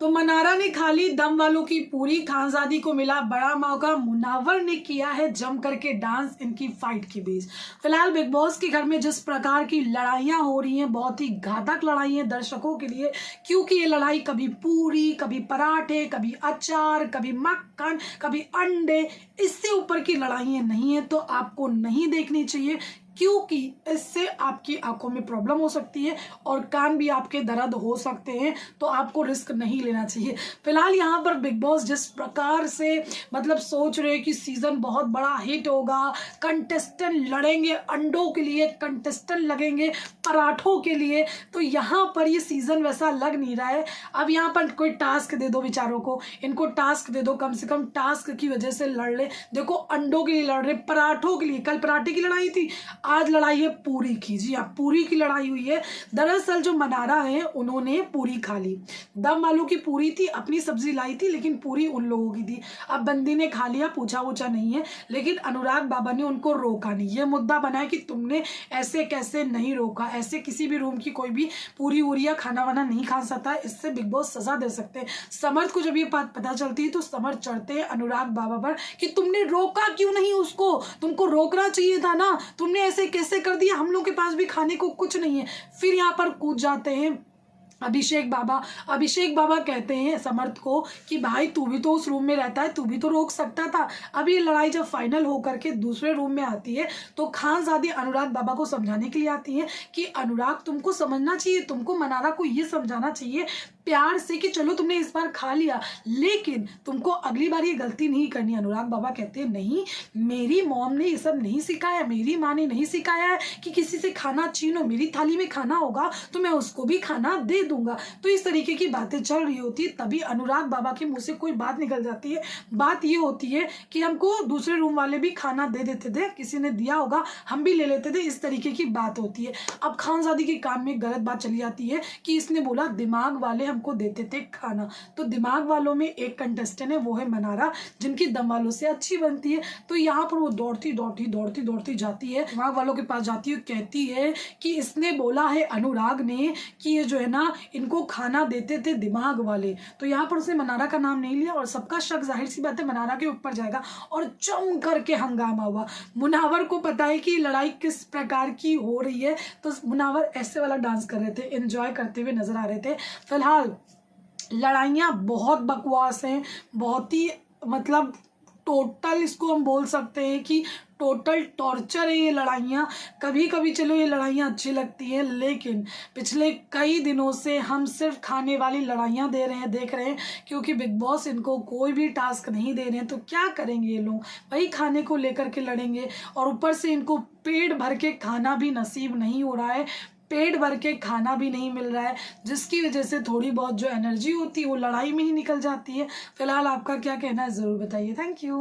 तो मनारा ने खा ली दम वालों की पूरी, खानजादी को मिला बड़ा मौका, मुनावर ने किया है जम करके डांस इनकी फाइट के बीच। फिलहाल बिग बॉस के घर में जिस प्रकार की लड़ाइयां हो रही हैं, बहुत ही घातक लड़ाई है दर्शकों के लिए, क्योंकि ये लड़ाई कभी पूरी, कभी पराठे, कभी अचार, कभी मक्खन, कभी अंडे, इससे ऊपर की लड़ाइयां नहीं है, तो आपको नहीं देखनी चाहिए, क्योंकि इससे आपकी आंखों में प्रॉब्लम हो सकती है और कान भी आपके दर्द हो सकते हैं, तो आपको रिस्क नहीं लेना चाहिए। फिलहाल यहाँ पर बिग बॉस जिस प्रकार से मतलब सोच रहे हैं कि सीजन बहुत बड़ा हिट होगा, कंटेस्टेंट लड़ेंगे अंडों के लिए, कंटेस्टेंट लगेंगे पराठों के लिए, तो यहाँ पर ये सीजन वैसा लग नहीं रहा है। अब यहाँ पर कोई टास्क दे दो बेचारों को, इनको टास्क दे दो, कम से कम टास्क की वजह से लड़ ले। देखो अंडों के लिए लड़ रहे, पराठों के लिए, कल पराठे की लड़ाई थी, आज लड़ाई है पूरी की। जी हाँ, पूरी की लड़ाई हुई है। दरअसल जो मनारा है उन्होंने पूरी खा ली, दम वालों की पूरी थी, अपनी सब्जी लाई थी, लेकिन पूरी उन लोगों की थी। अब बंदी ने खा लिया, पूछा वूछा नहीं है, लेकिन अनुराग बाबा ने उनको रोका नहीं। ये मुद्दा बना है कि तुमने ऐसे कैसे नहीं रोका, ऐसे किसी भी रूम की कोई भी पूरी उरी या खाना वाना नहीं खा सकता, इससे बिग बॉस सजा दे सकते हैं। समर्थ को जब ये बात पता चलती है तो समर्थ चढ़ते हैं अनुराग बाबा पर कि तुमने रोका क्यों नहीं उसको, तुमको रोकना चाहिए था ना, तुमने ऐसे कैसे कर दिया, हम लोग के पास भी खाने को कुछ नहीं है। फिर यहाँ पर कूद जाते हैं अभिषेक बाबा कहते हैं समर्थ को कि भाई तू भी तो उस रूम में रहता है, तू भी तो रोक सकता था। अब ये लड़ाई जब फाइनल हो करके दूसरे रूम में आती है तो खानजादी अनुराग बाबा को समझाने के लिए आती है कि अनुराग तुमको समझना चाहिए, तुमको मनारा को ये समझाना चाहिए प्यार से कि चलो तुमने इस बार खा लिया, लेकिन तुमको अगली बार ये गलती नहीं करनी। अनुराग बाबा कहते हैं नहीं, मेरी मॉम ने ये सब नहीं सिखाया, मेरी माँ ने नहीं सिखाया है कि किसी से खाना छीनो, मेरी थाली में खाना होगा तो मैं उसको भी खाना दे दूंगा। तो इस तरीके की बातें चल रही होती है, तभी अनुराग बाबा के मुंह से कोई बात निकल जाती है। बात ये होती है कि हमको दूसरे रूम वाले भी खाना दे देते थे, किसी ने दिया होगा हम भी ले लेते थे, इस तरीके की बात होती है। अब खानजादी के काम में गलत बात चली जाती है कि इसने बोला दिमाग वाले हमको देते थे खाना, तो दिमाग वालों में एक कंटेस्टेंट है, वो है मनारा, जिनकी दम वालों से अच्छी बनती है। तो यहाँ पर वो दौड़ती जाती है, दिमाग वालों के पास जाती है, कहती है कि इसने बोला है अनुराग ने कि ये जो है ना इनको खाना देते थे दिमाग वाले। तो यहाँ पर उसने मनारा का नाम नहीं लिया और सबका शक जाहिर सी बात है मनारा के ऊपर जाएगा और जम करके हंगामा हुआ। मुनावर को पता है कि लड़ाई किस प्रकार की हो रही है, तो मुनावर ऐसे वाला डांस कर रहे थे, एंजॉय करते हुए नजर आ रहे थे। फिलहाल लड़ाइयाँ बहुत बकवास हैं, बहुत ही मतलब टोटल इसको हम बोल सकते हैं कि टोटल टॉर्चर है ये लड़ाइयाँ। कभी कभी चलो ये लड़ाइयाँ अच्छी लगती हैं, लेकिन पिछले कई दिनों से हम सिर्फ खाने वाली लड़ाइयाँ देख रहे हैं, क्योंकि बिग बॉस इनको कोई भी टास्क नहीं दे रहे हैं। तो क्या करेंगे ये लोग, वही खाने को लेकर के लड़ेंगे, और ऊपर से इनको पेट भर के खाना भी नसीब नहीं हो रहा है, पेट भर के खाना भी नहीं मिल रहा है, जिसकी वजह से थोड़ी बहुत जो एनर्जी होती है वो लड़ाई में ही निकल जाती है। फिलहाल आपका क्या कहना है ज़रूर बताइए। Thank you.